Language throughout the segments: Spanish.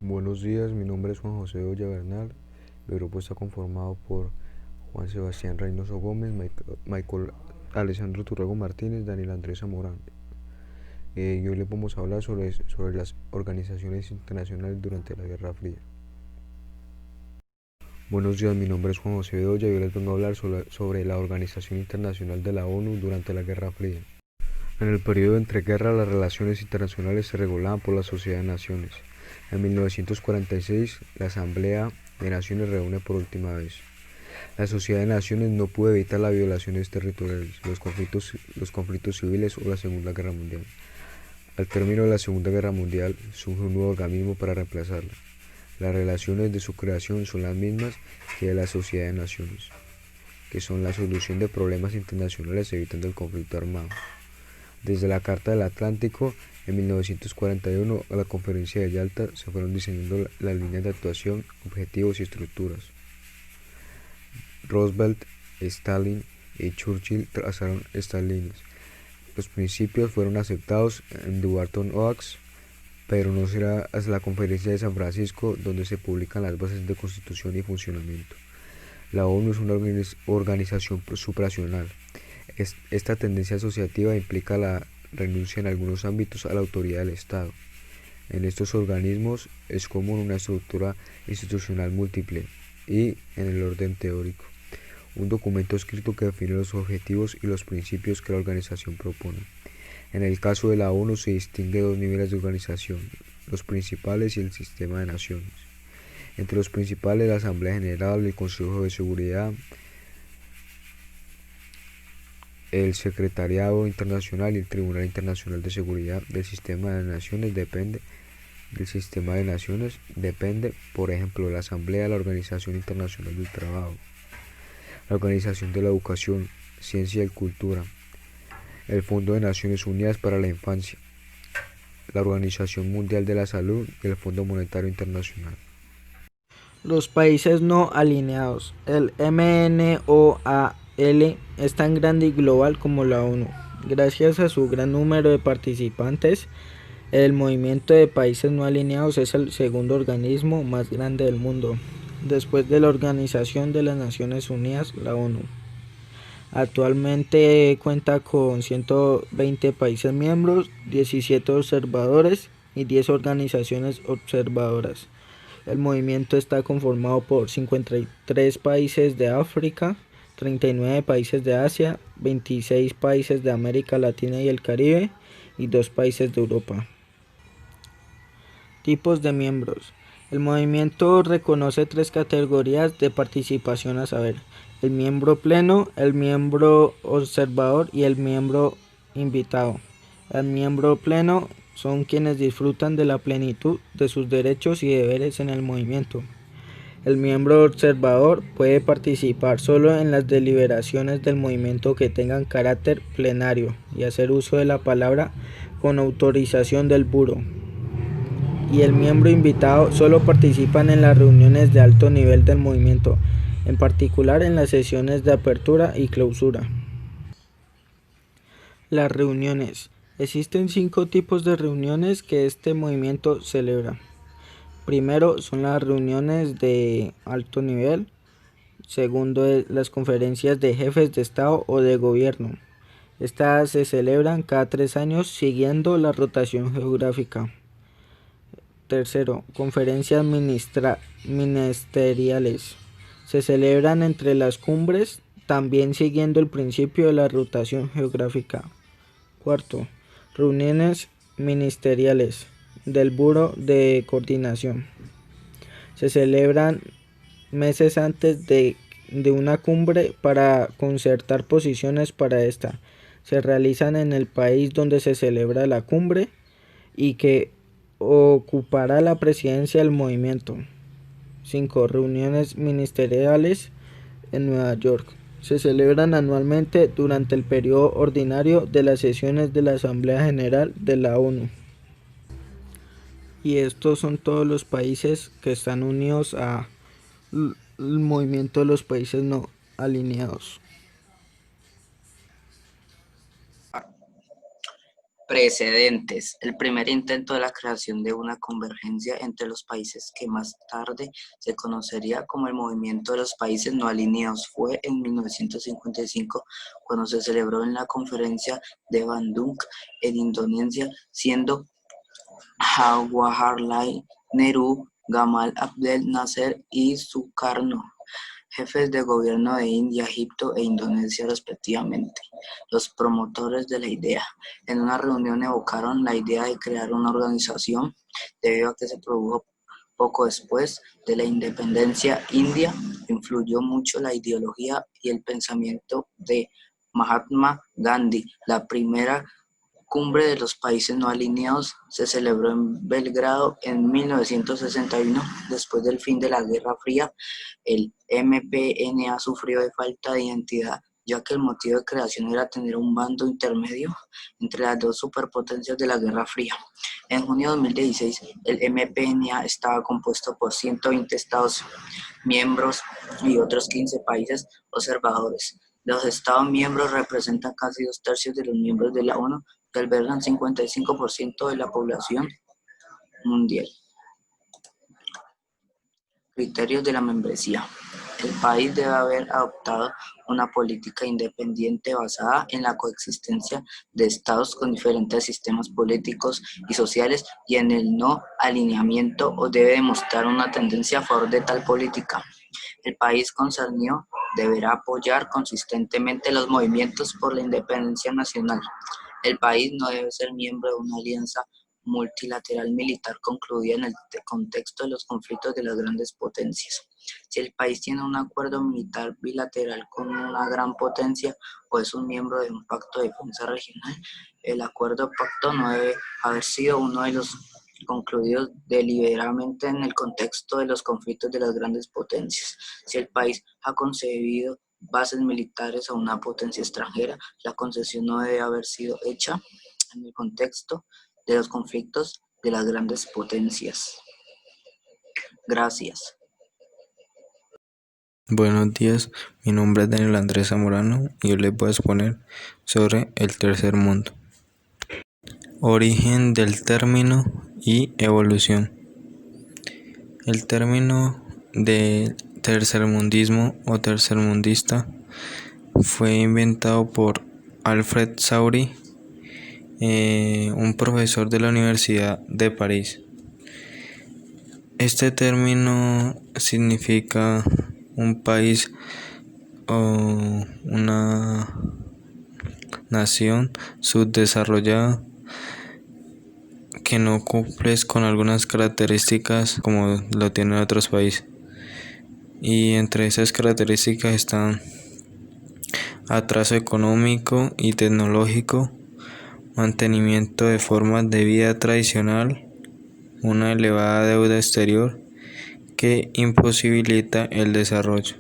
Buenos días, mi nombre es Juan José Oya Bernal. El grupo está conformado por Juan Sebastián Reynoso Gómez, Michael Alessandro Turrago Martínez, Daniel Andrés Zamorán. Hoy les vamos a hablar sobre las organizaciones internacionales durante la Guerra Fría. Buenos días, mi nombre es Juan José Bedoya y hoy les vengo a hablar sobre la Organización Internacional de la ONU durante la Guerra Fría. En el periodo de entreguerras, las relaciones internacionales se regulaban por la Sociedad de Naciones. En 1946, la Asamblea de Naciones reúne por última vez. La Sociedad de Naciones no pudo evitar las violaciones territoriales, los conflictos civiles o la Segunda Guerra Mundial. Al término de la Segunda Guerra Mundial, surge un nuevo organismo para reemplazarla. Las relaciones de su creación son las mismas que de la Sociedad de Naciones, que son la solución de problemas internacionales evitando el conflicto armado. Desde la Carta del Atlántico en 1941 a la Conferencia de Yalta se fueron diseñando las líneas de actuación, objetivos y estructuras. Roosevelt, Stalin y Churchill trazaron estas líneas. Los principios fueron aceptados en Bretton Woods, pero no será hasta la Conferencia de San Francisco donde se publican las bases de constitución y funcionamiento. La ONU es una organización supranacional. Esta tendencia asociativa implica la renuncia en algunos ámbitos a la autoridad del Estado. En estos organismos es común una estructura institucional múltiple y en el orden teórico, un documento escrito que define los objetivos y los principios que la organización propone. En el caso de la ONU se distingue dos niveles de organización, los principales y el sistema de naciones. Entre los principales, la Asamblea General, el Consejo de Seguridad, el Secretariado Internacional y el Tribunal Internacional de Seguridad. Del sistema de naciones depende, por ejemplo, la Asamblea, la Organización Internacional del Trabajo, la Organización de la Educación, Ciencia y Cultura, el Fondo de Naciones Unidas para la Infancia, la Organización Mundial de la Salud y el Fondo Monetario Internacional. Los países no alineados. El MNOAL es tan grande y global como la ONU. Gracias a su gran número de participantes, el movimiento de países no alineados es el segundo organismo más grande del mundo, después de la Organización de las Naciones Unidas, la ONU. Actualmente cuenta con 120 países miembros, 17 observadores y 10 organizaciones observadoras. El movimiento está conformado por 53 países de África, 39 países de Asia, 26 países de América Latina y el Caribe y 2 países de Europa. Tipos de miembros. El movimiento reconoce 3 categorías de participación, a saber, el miembro pleno, el miembro observador y el miembro invitado. El miembro pleno son quienes disfrutan de la plenitud de sus derechos y deberes en el movimiento. El miembro observador puede participar solo en las deliberaciones del movimiento que tengan carácter plenario y hacer uso de la palabra con autorización del Buró. Y el miembro invitado solo participan en las reuniones de alto nivel del movimiento, en particular en las sesiones de apertura y clausura. Las reuniones. Existen 5 tipos de reuniones que este movimiento celebra. Primero son las reuniones de alto nivel. Segundo, las conferencias de jefes de Estado o de gobierno. Estas se celebran cada 3 años siguiendo la rotación geográfica. Tercero, conferencias ministeriales. Se celebran entre las cumbres, también siguiendo el principio de la rotación geográfica. Cuarto, reuniones ministeriales del Buró de Coordinación. Se celebran meses antes de una cumbre para concertar posiciones para esta. Se realizan en el país donde se celebra la cumbre y que ocupará la presidencia del movimiento. 5. Reuniones ministeriales en Nueva York. Se celebran anualmente durante el periodo ordinario de las sesiones de la Asamblea General de la ONU. Y estos son todos los países que están unidos al movimiento de los países no alineados. Precedentes. El primer intento de la creación de una convergencia entre los países que más tarde se conocería como el Movimiento de los Países No Alineados fue en 1955, cuando se celebró en la conferencia de Bandung, en Indonesia, siendo Jawaharlal Nehru, Gamal Abdel Nasser y Sukarno jefes de gobierno de India, Egipto e Indonesia respectivamente, los promotores de la idea. En una reunión evocaron la idea de crear una organización debido a que se produjo poco después de la independencia india. Influyó mucho la ideología y el pensamiento de Mahatma Gandhi. La primera Cumbre de los Países No Alineados se celebró en Belgrado en 1961. Después del fin de la Guerra Fría, el MPNA sufrió de falta de identidad, ya que el motivo de creación era tener un bando intermedio entre las dos superpotencias de la Guerra Fría. En junio de 2016, el MPNA estaba compuesto por 120 Estados miembros y otros 15 países observadores. Los Estados miembros representan casi 2/3 de los miembros de la ONU, que albergan 55% de la población mundial. Criterios de la membresía. El país debe haber adoptado una política independiente basada en la coexistencia de estados con diferentes sistemas políticos y sociales y en el no alineamiento, o debe demostrar una tendencia a favor de tal política. El país concernido deberá apoyar consistentemente los movimientos por la independencia nacional. El país no debe ser miembro de una alianza multilateral militar concluida en el contexto de los conflictos de las grandes potencias. Si el país tiene un acuerdo militar bilateral con una gran potencia o es un miembro de un pacto de defensa regional, el acuerdo o pacto no debe haber sido uno de los concluidos deliberadamente en el contexto de los conflictos de las grandes potencias. Si el país ha concedido bases militares a una potencia extranjera, la concesión no debe haber sido hecha en el contexto de los conflictos de las grandes potencias. Gracias. Buenos días, mi nombre es Daniel Andrés Zamorano y hoy les voy a exponer sobre el tercer mundo. Origen del término y evolución. El término de tercermundismo o tercermundista fue inventado por Alfred Saury, un profesor de la Universidad de París. Este término significa un país o una nación subdesarrollada que no cumple con algunas características como lo tienen otros países. Y entre esas características están atraso económico y tecnológico, mantenimiento de formas de vida tradicional, una elevada deuda exterior que imposibilita el desarrollo.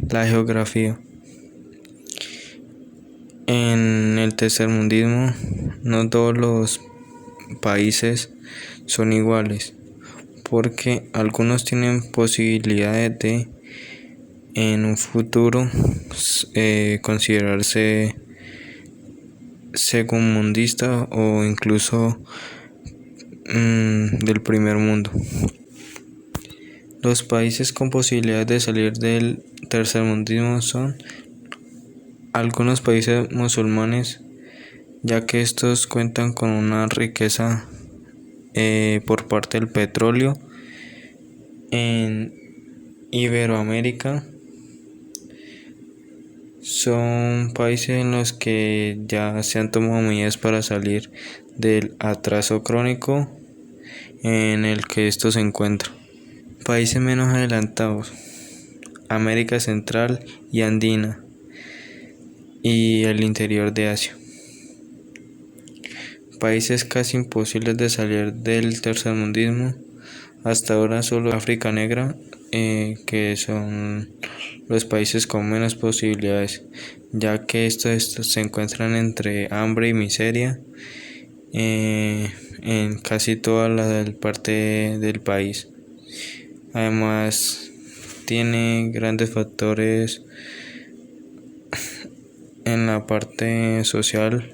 La geografía. En el tercermundismo no todos los países son iguales, porque algunos tienen posibilidades de en un futuro considerarse segundmundista o incluso del primer mundo. Los países con posibilidades de salir del tercermundismo son algunos países musulmanes, ya que estos cuentan con una riqueza por parte del petróleo. En Iberoamérica son países en los que ya se han tomado medidas para salir del atraso crónico en el que estos se encuentran. Países menos adelantados: América Central y Andina y el interior de Asia. Países casi imposibles de salir del tercermundismo: hasta ahora solo África Negra, que son los países con menos posibilidades, ya que estos se encuentran entre hambre y miseria en casi toda la parte del país. Además, tiene grandes factores en la parte social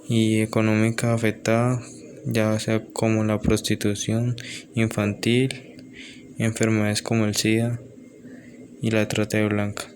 y económica afectada, ya sea como la prostitución infantil, enfermedades como el SIDA y la trata de blancas.